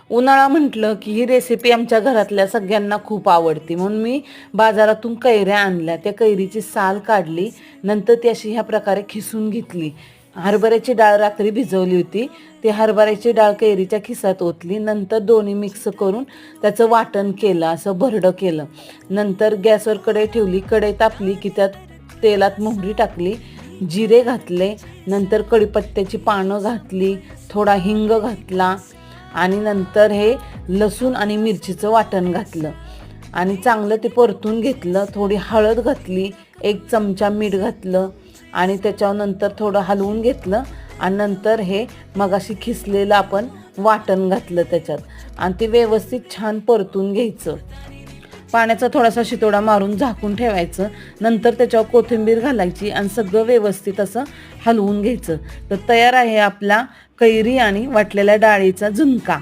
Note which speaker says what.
Speaker 1: उन्हाळा म्हटलं की ही रेसिपी आमच्या घरातल्या सगळ्यांना खूप आवडते, म्हणून मी बाजारातून कैऱ्या आणल्या. त्या कैरीची साल काढली, नंतर ती अशी ह्या प्रकारे खिसून घेतली. हरभऱ्याची डाळ रात्री भिजवली होती, ती हरभऱ्याची डाळ कैरीच्या खिसात ओतली. नंतर दोन्ही मिक्स करून त्याचं वाटण केलं, असं भरडं केलं. नंतर गॅसवर कढई ठेवली, कढई तापली की त्यात तेलात मोहरी टाकली, जिरे घातले, नंतर कढीपत्त्याची पानं घातली, थोडा हिंग घातला आणि नंतर हे लसूण आणि मिरचीचं वाटण घातलं आणि चांगलं ते परतून घेतलं. थोडी हळद घातली, 1 चमचा मीठ घातलं आणि त्याच्यावर नंतर थोडं हलवून घेतलं आणि नंतर हे मगाशी खिसलेलं आपण वाटण घातलं त्याच्यात आणि ते व्यवस्थित छान परतून घ्यायचं. पाण्याचा थोडासा शितोडा मारून झाकून ठेवायचं. नंतर त्याच्यावर कोथिंबीर घालायची आणि सगळं व्यवस्थित असं हलवून घ्यायचं. तर तयार आहे आपला कैरी आणि वाटलेल्या डाळीचा झुणका.